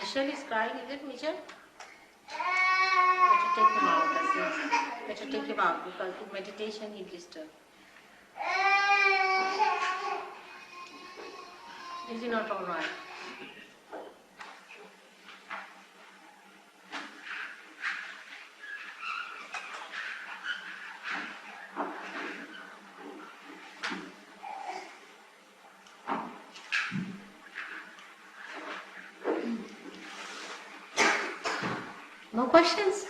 Michelle is crying, is it, Michelle? Better take him out, I think. Better take him out because in meditation he disturbs. Is he not alright? No questions?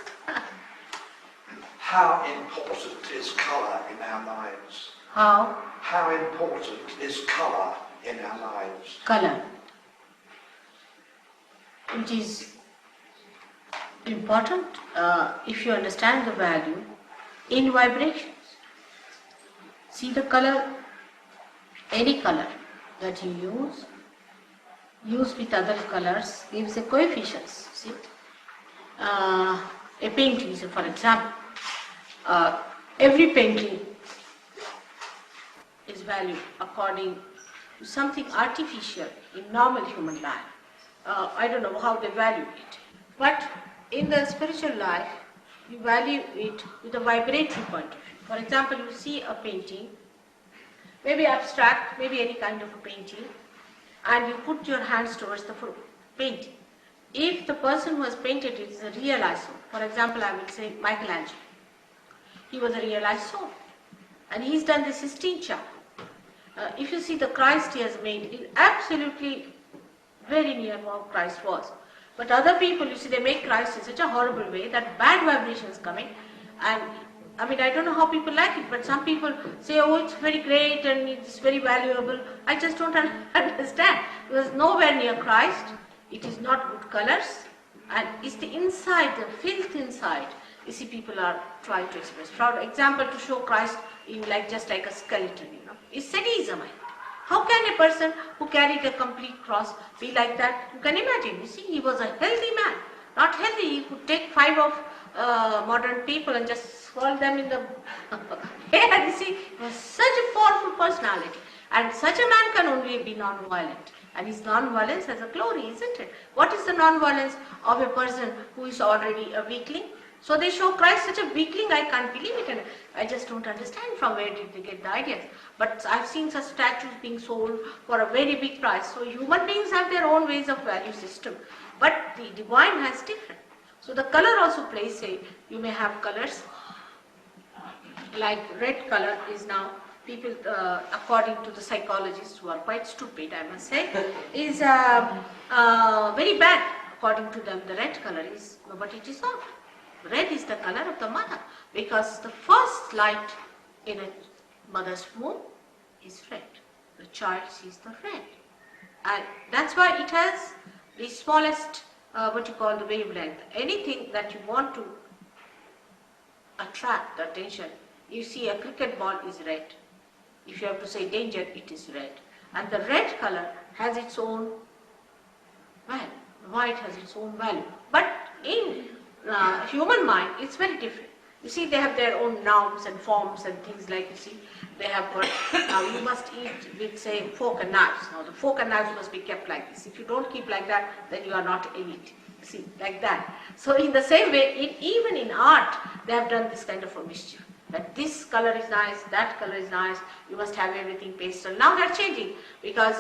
How important is colour in our lives? How important is colour in our lives? Colour. It is important if you understand the value in vibrations. See the color, any color that you use with other colors gives a coefficients. See, a painting, so for example, every painting is valued according to something artificial in normal human life. I don't know how they value it, but in the spiritual life, you value it with a vibratory point of view. For example, you see a painting, maybe abstract, maybe any kind of a painting, and you put your hands towards the painting. If the person who has painted it is a realized soul, for example, I will say Michelangelo, he was a realized soul, and he's done the Sistine Chapel. If you see the Christ he has made, it is absolutely very near how Christ was. But other people, you see, they make Christ in such a horrible way that bad vibrations coming, and I mean, I don't know how people like it, but some people say, oh, it's very great and it's very valuable. I just don't understand. Because nowhere near Christ, it is not good colors, and it's the inside, the filth inside. You see, people are trying to express. For example, to show Christ in just like a skeleton, it's sadism. How can a person who carried a complete cross be like that? You can imagine. You see, he was a healthy man. Not healthy, he could take 5 of modern people and just swallow them in the hair. You see, he was such a powerful personality. And such a man can only be non-violent. And his non-violence has a glory, isn't it? What is the non-violence of a person who is already a weakling? So they show Christ such a weakling, I can't believe it, and I just don't understand from where did they get the ideas. But I've seen such statues being sold for a very big price. So human beings have their own ways of value system, but the divine has different. So the color also plays you may have colors, like red color is now, people, according to the psychologists who are quite stupid, I must say, is very bad. According to them, the red color is, but it is not. Red is the color of the mother, because the first light in a mother's womb is red. The child sees the red. And that's why it has the smallest, the wavelength. Anything that you want to attract the attention, you see a cricket ball is red. If you have to say danger, it is red. And the red color has its own value. White has its own value. But in human mind, it's very different. You see, they have their own nouns and forms and things like, you see, they have got, now you must eat with, say, fork and knives. Now the fork and knives must be kept like this. If you don't keep like that, then you are not elite. See, like that. So in the same way, even in art, they have done this kind of a mischief. That this color is nice, that color is nice, you must have everything pastel. Now they're changing, because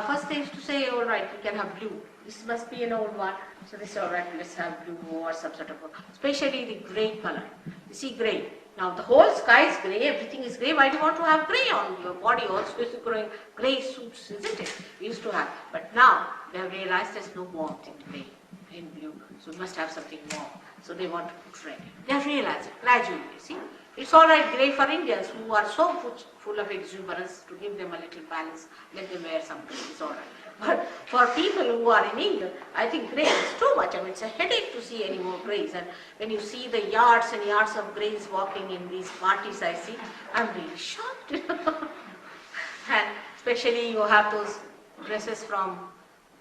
first they used to say, all right, we can have blue. This must be an old one, so they say, all right, let's have blue or some sort of, especially the grey color. You see grey. Now the whole sky is grey, everything is grey. Why do you want to have grey on your body? Also is growing grey suits, isn't it? We used to have, but now they have realized there's no warmth in grey, in blue, so we must have something warm. So they want to put red. They have realized it gradually. You see, it's all right grey for Indians who are so full of exuberance, to give them a little balance. Let them wear something. It's all right. But for people who are in England, I think grey is too much. I mean, it's a headache to see any more greys. And when you see the yards and yards of greys walking in these parties, I see, I'm really shocked. And especially you have those dresses from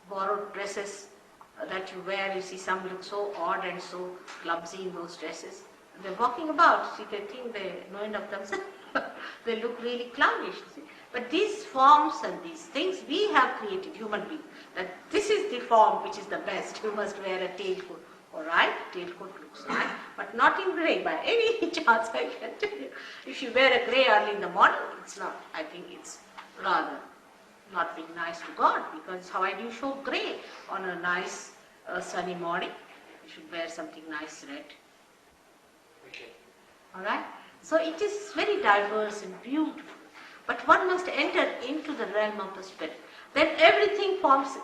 borrowed dresses that you wear. You see, some look so odd and so clumsy in those dresses. They're walking about. See, they think they know enough themselves. They look really clownish. See? But these forms and these things, we have created, human beings, that this is the form which is the best. You must wear a tailcoat. Alright, tailcoat looks nice, but not in grey by any chance, I can tell you. If you wear a grey early in the morning, it's not, I think it's rather not being nice to God, because how do you show grey on a nice sunny morning? You should wear something nice red. Okay. Alright? So it is very diverse and beautiful. But one must enter into the realm of the spirit. Then everything forms,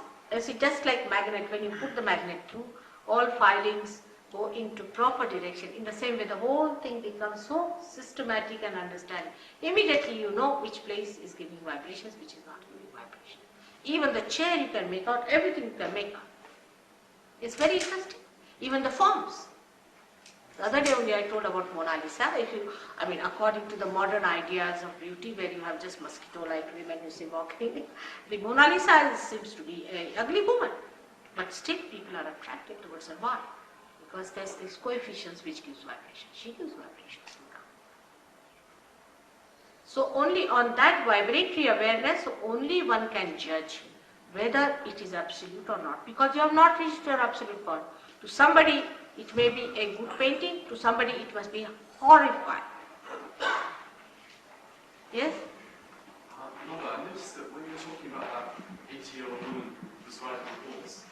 just like magnet, when you put the magnet through, all filings go into proper direction. In the same way, the whole thing becomes so systematic and understanding. Immediately you know which place is giving vibrations, which is not giving vibrations. Even the chair you can make out, everything you can make out. It's very interesting. Even the forms. The other day only I told about Mona Lisa. According to the modern ideas of beauty, where you have just mosquito-like women you see walking, the Mona Lisa seems to be an ugly woman. But still people are attracted towards her. Why? Because there's these coefficients which gives vibration. She gives vibrations. So only on that vibratory awareness, only one can judge whether it is absolute or not. Because you have not reached your absolute point. To somebody, it may be a good painting. To somebody, it must be horrifying. Yes? I noticed that when you were talking about that 80-year-old woman who was riding a horse,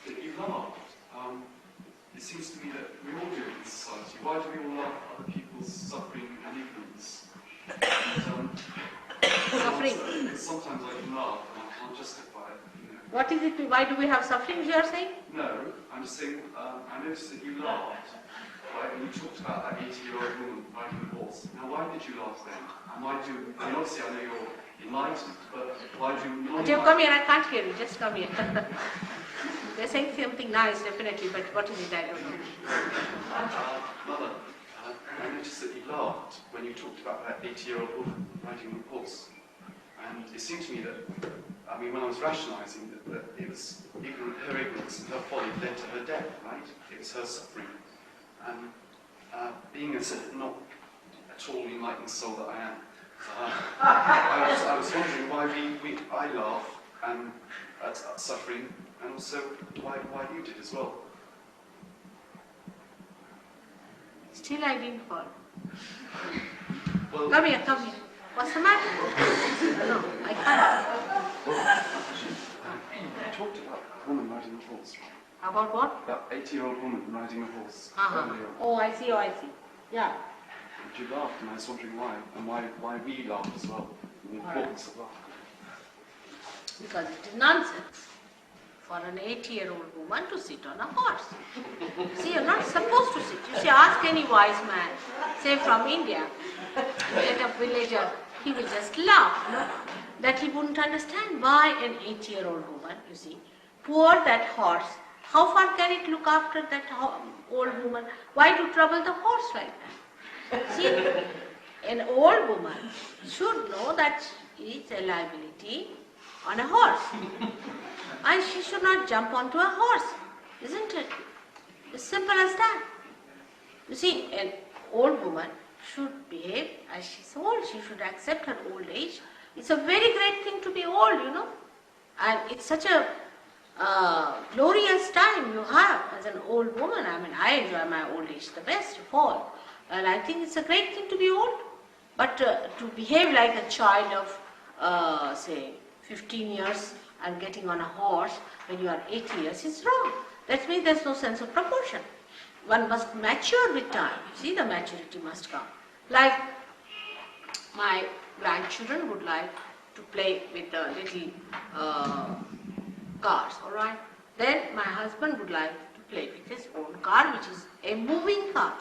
that you laughed. It seems to me that we all do it in society. Why do we all laugh at other people's suffering and ignorance? And, Suffering. Sometimes I can laugh and I can't justify it. You know. What is it? Why do we have suffering, you are saying? No, I'm just saying, I noticed that you laughed when you talked about that 80-year-old woman riding a horse. Now, why did you laugh then? And why do you, obviously I know you're enlightened, but why do you not? Come here, I can't hear you, just come here. They're saying something nice, definitely, but what is it? I don't know. Mother, I noticed that you laughed when you talked about that 80-year-old woman riding a horse. And it seemed to me that, when I was rationalising, that it was her ignorance and her folly led to her death, right? It was her suffering. And being a sort of not at all enlightened soul that I am, I was wondering why I laugh at suffering, and also why you did as well. Still I didn't fall. Well, Come here, come here. What's the matter? No, I can't. You talked about a woman riding a horse. About what? That 80-year-old woman riding a horse. Earlier. Oh, I see, Yeah. And you laughed, and I was wondering why, and why we laughed as well, and the importance of laughter. Because it is nonsense for an 80-year-old woman to sit on a horse. See, you're not supposed to sit. You see, ask any wise man, say from India, get a villager, he will just laugh, that he wouldn't understand why an 80-year-old woman, you see, poor that horse, how far can it look after that old woman? Why to trouble the horse like that? See, an old woman should know that she is a liability on a horse. And she should not jump onto a horse, isn't it? It's simple as that. You see, an old woman should behave as she's old. She should accept her old age. It's a very great thing to be old, And it's such a glorious time you have as an old woman. I enjoy my old age the best of all. And I think it's a great thing to be old. But to behave like a child of, say, 15 years and getting on a horse when you are 80 years is wrong. That means there's no sense of proportion. One must mature with time. You see, the maturity must come. Like my grandchildren would like to play with the little cars, all right? Then my husband would like to play with his own car, which is a moving car.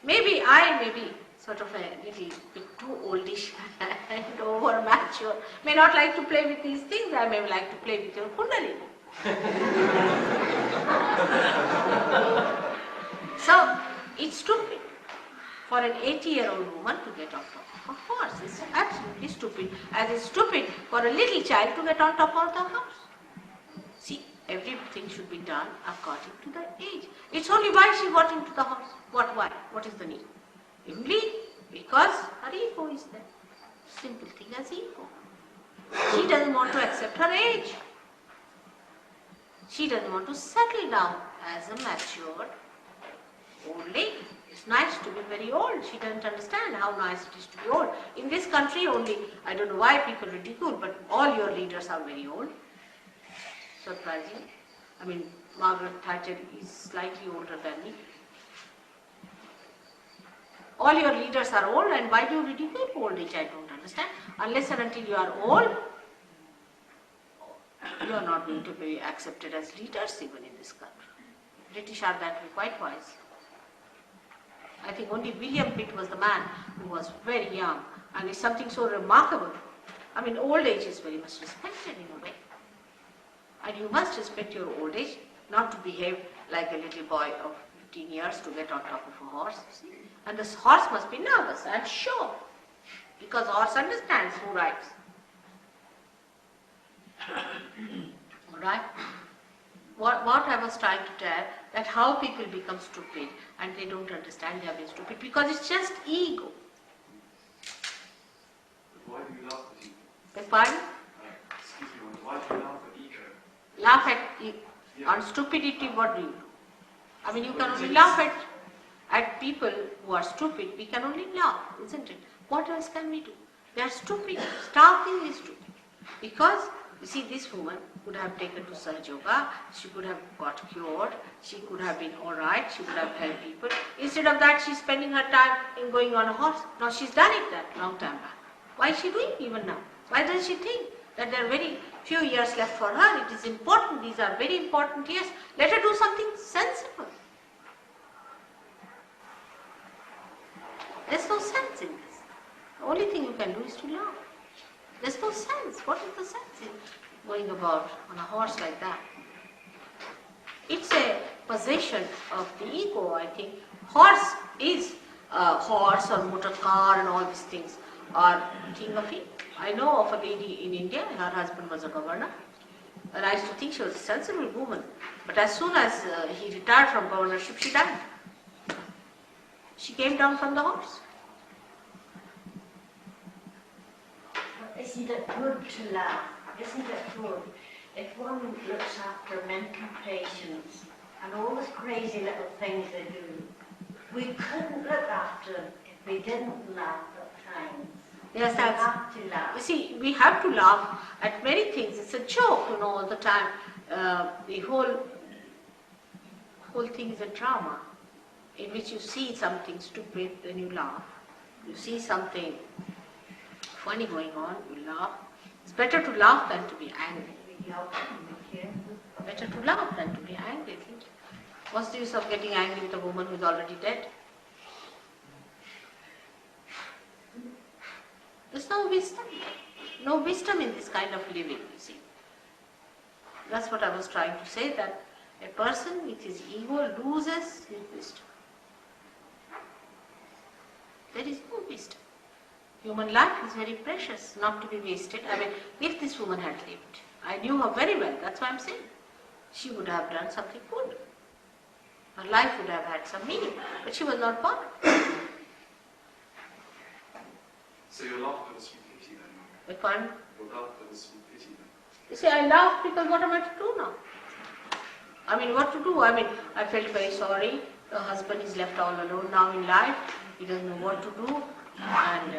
Maybe I may be sort of a little bit too oldish and over mature. May not like to play with these things. I may like to play with your kundalini. So, it's stupid for an 80-year-old woman to get on top of a horse. It's absolutely stupid. As it's stupid for a little child to get on top of the horse. See, everything should be done according to the age. It's only why she got into the horse. Why? What is the need? Only because her ego is there. Simple thing as ego. She doesn't want to accept her age. She doesn't want to settle down as a matured old lady. It's nice to be very old. She doesn't understand how nice it is to be old. In this country only, I don't know why people ridicule, but all your leaders are very old. Surprising. I mean, Margaret Thatcher is slightly older than me. All your leaders are old, and why do you ridicule old age? I don't understand. Unless and until you are old, you are not going to be accepted as leaders even in this country. British are that way quite wise. I think only William Pitt was the man who was very young, and it's something so remarkable. I mean, old age is very much respected in a way. And you must respect your old age, not to behave like a little boy of 15 years to get on top of a horse. See? And this horse must be nervous, I'm sure, because horse understands who rides. Alright? What I was trying to tell, that how people become stupid and they don't understand they have been stupid because it's just ego. But why do you laugh at ego? Beg pardon? Excuse me, why do you laugh at ego? Laugh at on stupidity, what do you do? I mean, you can only laugh at people who are stupid. We can only laugh, isn't it? What else can we do? They are stupid, starkly stupid. Because, you see, this woman could have taken to Saj Yoga, she could have got cured, she could have been alright, she could have helped people. Instead of that, she's spending her time in going on a horse. Now, she's done it that long time back. Why is she doing it even now? Why does she think that there are very few years left for her? It is important, these are very important years. Let her do something sensible. There's no sense in this. The only thing you can do is to laugh. There's no sense. What is the sense in going about on a horse like that? It's a possession of the ego, I think. Horse or motor car and all these things are a thing of it. I know of a lady in India, her husband was a governor, and I used to think she was a sensible woman. But as soon as he retired from governorship, she died. She came down from the horse. Isn't it good to laugh? Isn't it good? If one looks after mental patients and all the crazy little things they do, we couldn't look after them if we didn't laugh at times. Yes, we that's. have to laugh. You see, we have to laugh at many things. It's a joke, all the time. The whole thing is a drama in which you see something stupid, then you laugh. You see something funny going on, you laugh. It's better to laugh than to be angry. Better to laugh than to be angry, isn't it? What's the use of getting angry with a woman who's already dead? There's no wisdom. No wisdom in this kind of living, you see. That's what I was trying to say, that a person with his ego loses his wisdom. There is no wisdom. Human life is very precious, not to be wasted. I mean, if this woman had lived, I knew her very well, that's why I'm saying, she would have done something good. Her life would have had some meaning, but she was not born. So your laughter was from pity then? Beg pardon? Your laughter was from pity then? You see, I laughed because what am I to do now? I mean, what to do? I mean, I felt very sorry. The husband is left all alone now in life. He doesn't know what to do. And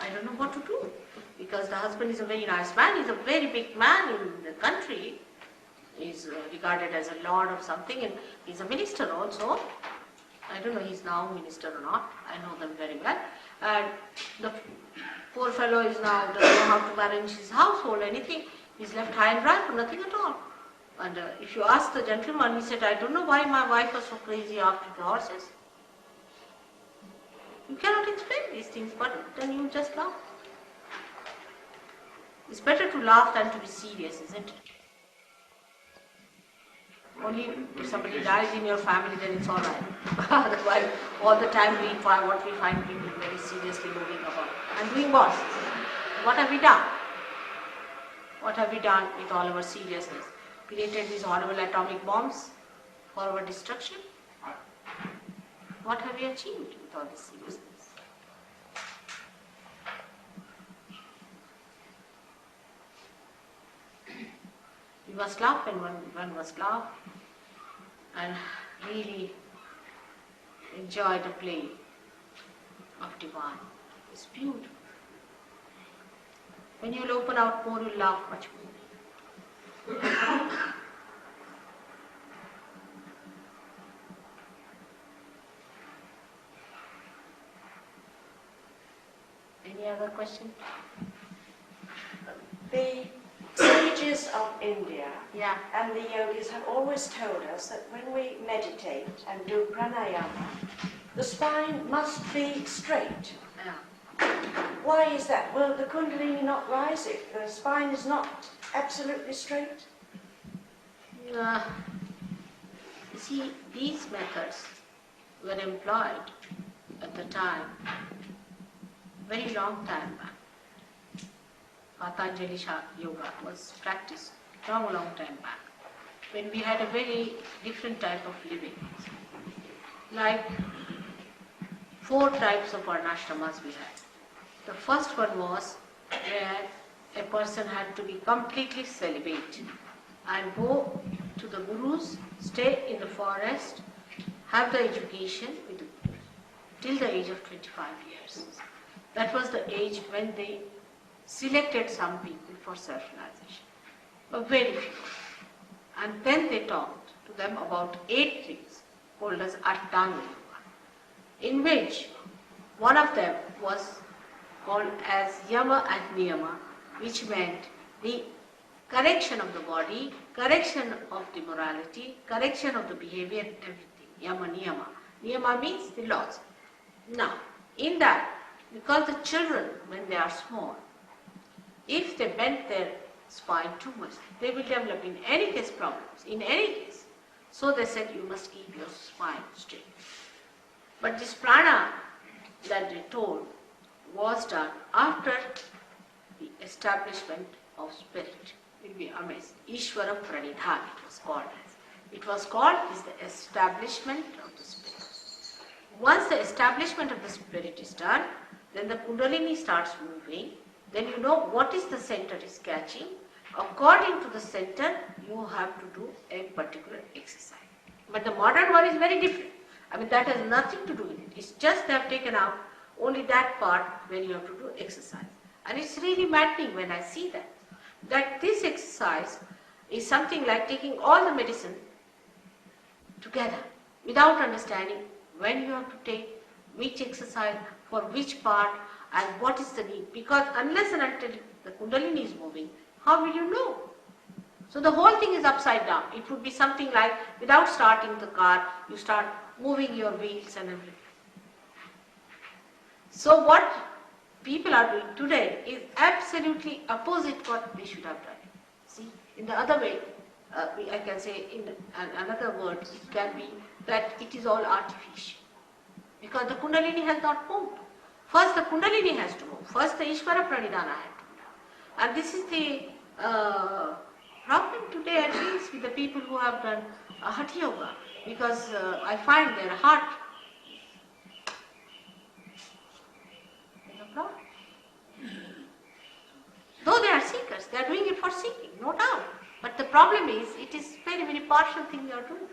I don't know what to do. Because the husband is a very nice man. He's a very big man in the country. He's regarded as a lord of something. And he's a minister also. I don't know he's now minister or not. I know them very well. And the poor fellow is now doesn't know how to manage his household, anything. He's left high and dry for nothing at all. And if you ask the gentleman, he said, I don't know why my wife was so crazy after the horses. You cannot explain these things, but then you just laugh. It's better to laugh than to be serious, isn't it? Only if somebody dies in your family, then it's all right. Otherwise, all the time we find what we find people very seriously moving about. And doing what? What have we done? What have we done with all our seriousness? Created these horrible atomic bombs for our destruction? What have we achieved with all this seriousness? You must laugh when one must laugh and really enjoy the play of divine. It's beautiful. When you'll open out more, you'll laugh much more. Any other question? The sages of India Yeah. and the yogis have always told us that when we meditate and do pranayama, the spine must be straight. Yeah. Why is that? Will the kundalini not rise if the spine is not absolutely straight? You see, these methods were employed at the time, very long time back. Patanjali yoga was practiced long time back, when we had a very different type of living. Like 4 types of varnashramas we had. The first one was where a person had to be completely celibate and go to the gurus, stay in the forest, have the education with the gurus till the age of 25 years. That was the age when they selected some people for self-realization, but very few. And then they talked to them about 8 things called as Ashtanga Yoga, in which one of them was called as Yama and Niyama, which meant the correction of the body, correction of the morality, correction of the behavior, everything. Yama Niyama. Niyama means the laws. Now, in that, because the children, when they are small, if they bend their spine too much, they will develop in any case problems, in any case. So they said you must keep your spine straight. But this prana that they told was done after the establishment of spirit. You'll be amazed. Ishvara Pranidhan it was called as. It was called is the establishment of the spirit. Once the establishment of the spirit is done, then the kundalini starts moving. Then you know what is the center is catching. According to the center, you have to do a particular exercise. But the modern one is very different. I mean, that has nothing to do with it. It's just they have taken out only that part where you have to do exercise. And it's really maddening when I see that. That this exercise is something like taking all the medicine together without understanding when you have to take which exercise for which part and what is the need. Because unless and until the kundalini is moving, how will you know? So the whole thing is upside down. It would be something like without starting the car, you start moving your wheels and everything. So what people are doing today is absolutely opposite what they should have done. See, in the other way, I can say in another word, it can be that it is all artificial. Because the kundalini has not moved. First the kundalini has to move. First the Ishvara Pranidhana has to move. And this is the problem today, at least with the people who have done Hatha Yoga. Because I find their heart is a problem. Though they are seekers, they are doing it for seeking, no doubt. But the problem is, it is very, very partial thing you are doing.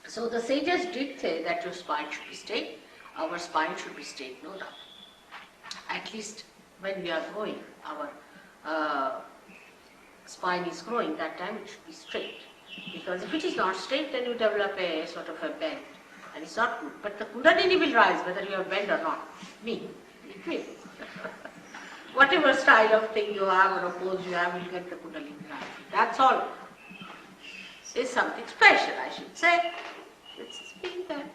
So the sages did say that your spine should be straight, our spine should be straight, no doubt. At least when we are growing, our spine is growing, that time it should be straight. Because if it is not straight, then you develop a sort of a bend, and it's not good. But the kundalini will rise whether you have bend or not. It will. Whatever style of thing you have or a pose you have, will get the kundalini rising. That's all. It's something special, I should say. It's being there.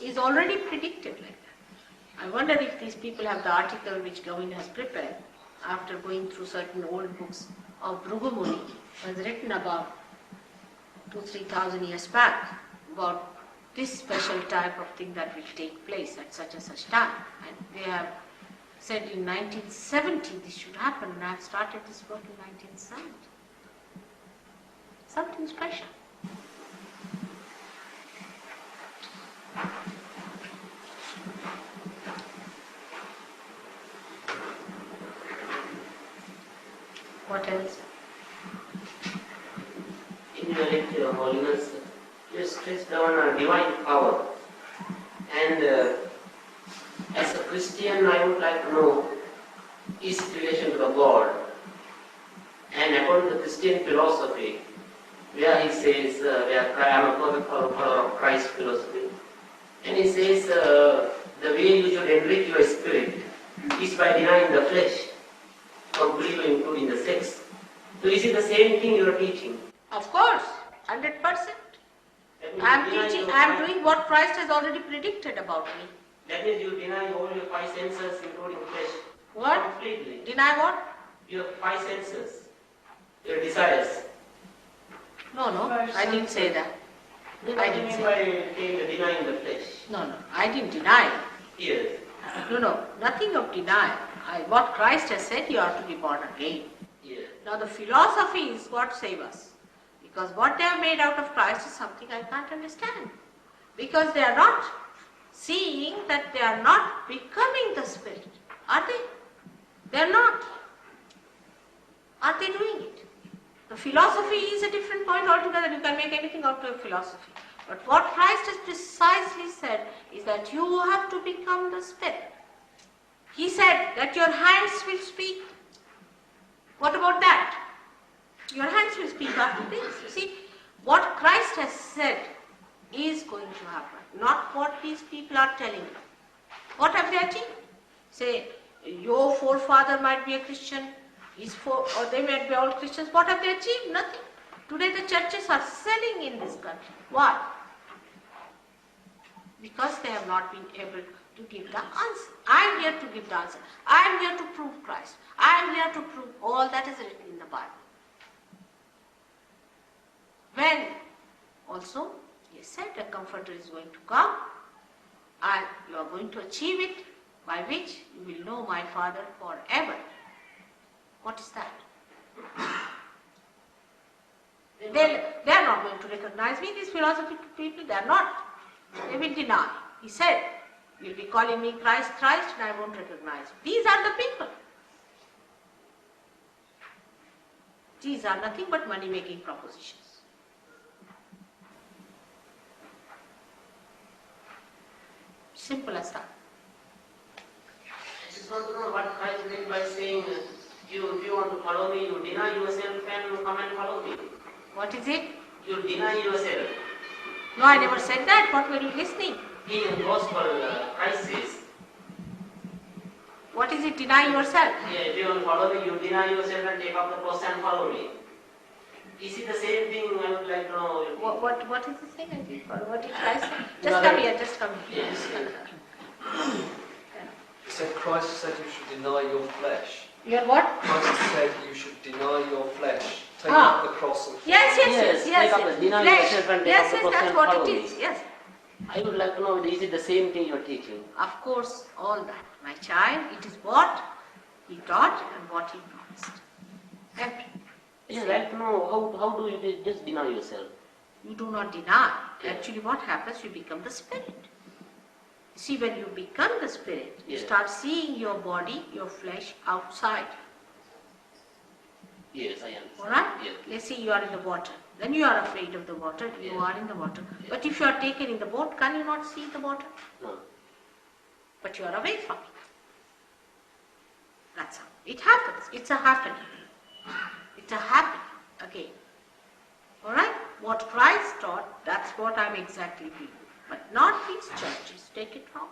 It's already predicted like that. I wonder if these people have the article which Govind has prepared after going through certain old books of Bhrigu Muni, was written about 2,000-3,000 years back about this special type of thing that will take place at such and such time. And they have said in 1970 this should happen, and I have started this work in 1970. Something special. What else? In your holiness, you stress down a divine power. And as a Christian, I would like to know his relation to the God. And according to Christian philosophy, where he says, I am a perfect follower of Christ philosophy, and he says the way you should enrich your spirit is by denying the flesh, completely including the sex. So is it the same thing you are teaching? Of course, 100%. I am doing what Christ has already predicted about me. That means you deny all your five senses, including flesh. What? Completely. Deny what? Your five senses, your desires. No, I didn't say that. I didn't mean by denying the flesh. No, I didn't deny. Yes. No, nothing of denial. What Christ has said, you are to be born again. Yes. Now the philosophy is what save us. Because what they have made out of Christ is something I can't understand. Because they are not seeing that they are not becoming the Spirit. Are they? They are not. Are they doing it? The philosophy is a different point altogether. You can make anything out of a philosophy. But what Christ has precisely said is that you have to become the Spirit. He said that your hands will speak. What about that? Your hands will speak after this. You see, what Christ has said is going to happen, not what these people are telling you. What have they achieved? Say, your forefather might be a Christian, or they might be all Christians. What have they achieved? Nothing. Today the churches are selling in this country. Why? Because they have not been able to give the answer. I am here to give the answer. I am here to prove Christ. I am here to prove all that is written in the Bible. When also he said a comforter is going to come and you are going to achieve it, by which you will know my Father forever. What is that? They are not going to recognize me, these philosophical people, they are not. They will deny. He said, you will be calling me Christ, and I won't recognize you. These are the people. These are nothing but money-making propositions. Simple as that. I just want to know what Christ meant by saying, if you want to follow me, you deny yourself and come and follow me. What is it? You deny yourself. No, I never said that. What were you listening? In the gospel, Christ says, What is it? Deny yourself. if you want to follow me, you deny yourself and take up the cross and follow me. Is it the same thing? I would like to know. What is the thing? I didn't follow. What did Christ say? Just come here. Yes. It said Christ said you should deny your flesh. Your what? Christ said you should deny your flesh. Take up the cross and Yes. Take up the deny yourself and take up the cross that's and what follow it me. is. Yes. I would like to know, is it the same thing you are teaching? Of course, all that. My child, it is what he taught and what he promised. Everything. Yes, I'd like to know, how do you just deny yourself? You do not deny. Actually, what happens? You become the Spirit. See, when you become the Spirit, you start seeing your body, your flesh outside. Yes, I understand. Alright? Yes. Let's say you are in the water. Then you are afraid of the water. You are in the water. But if you are taken in the boat, can you not see the water? No. But you are away from it. That's how. It happens. It's a happening. It's a happening again. Alright? What Christ taught, that's what I'm exactly doing. But not these churches. Take it wrong.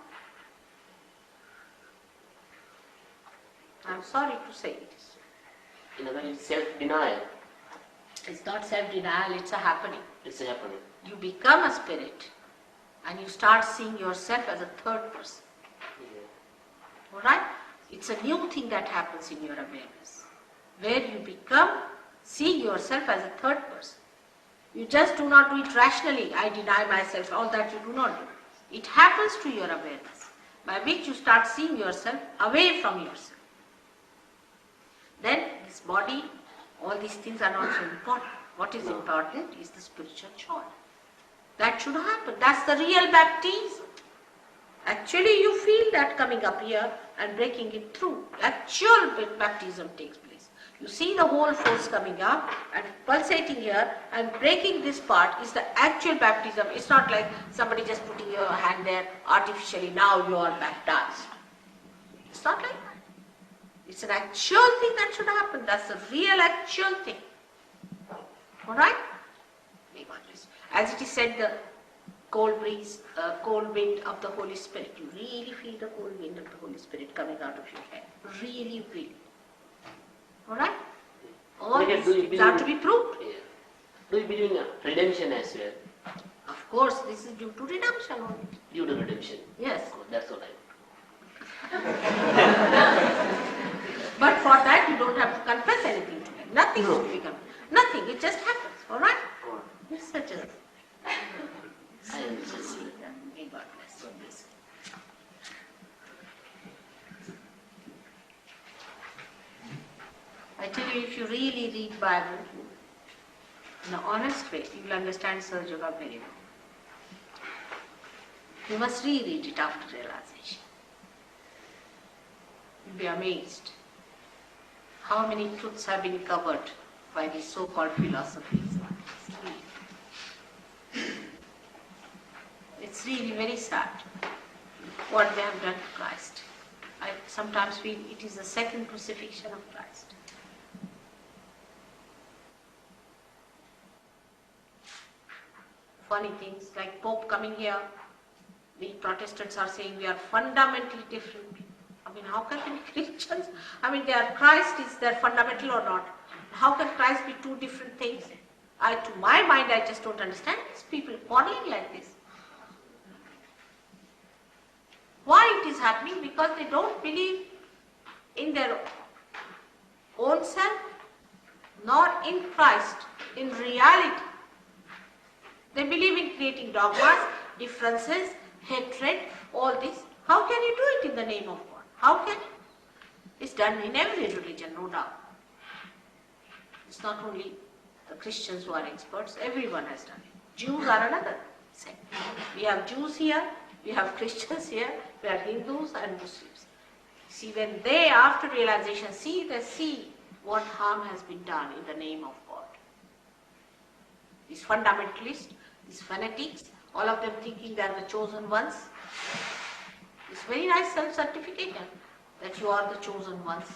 I'm sorry to say this. In other words, self-denial. It's not self-denial, it's a happening. It's happening. You become a spirit and you start seeing yourself as a third person. Yeah. Alright? It's a new thing that happens in your awareness. Where you become seeing yourself as a third person. You just do not do it rationally. I deny myself. All that you do not do. It happens to your awareness. By which you start seeing yourself away from yourself. Then this body, all these things are not so important. What is important is the spiritual joy. That should happen. That's the real baptism. Actually, you feel that coming up here and breaking it through. Actual baptism takes place. You see the whole force coming up and pulsating here and breaking this part is the actual baptism. It's not like somebody just putting your hand there artificially, now you are baptized. It's not like that. It's an actual thing that should happen. That's the real actual thing. Alright? As it is said, the cold breeze, cold wind of the Holy Spirit. You really feel the cold wind of the Holy Spirit coming out of your head. Really, really. Alright? All these things are to be proved. Yeah. Do you believe in redemption as well? Of course, this is due to redemption only. Due to redemption? Yes. Oh, that's all right. But for that you don't have to confess anything to me. Nothing is to be confessed. Nothing, it just happens. Alright? Yes, such a I am just May God bless you. I tell you, if you really read Bible in an honest way, you will understand Sir Yoga very well. You must reread it after realization. You'll be amazed how many truths have been covered by these so-called philosophies. It's really very sad what they have done to Christ. I sometimes feel it is the second crucifixion of Christ. Funny things like Pope coming here, we Protestants are saying we are fundamentally different people. I mean, how can they be Christians? I mean, Christ is their fundamental or not? How can Christ be two different things? To my mind, I just don't understand these people quarreling like this. Why it is happening? Because they don't believe in their own self, nor in Christ, in reality. They believe in creating dogmas, differences, hatred, all this. How can you do it in the name of God? How can you? It's done in every religion, no doubt. It's not only the Christians who are experts, everyone has done it. Jews are another sect. We have Jews here, we have Christians here, we have Hindus and Muslims. See, when they, after realization, they see what harm has been done in the name of God. These fundamentalists, these fanatics, all of them thinking they are the chosen ones. It's very nice self-certification that you are the chosen ones.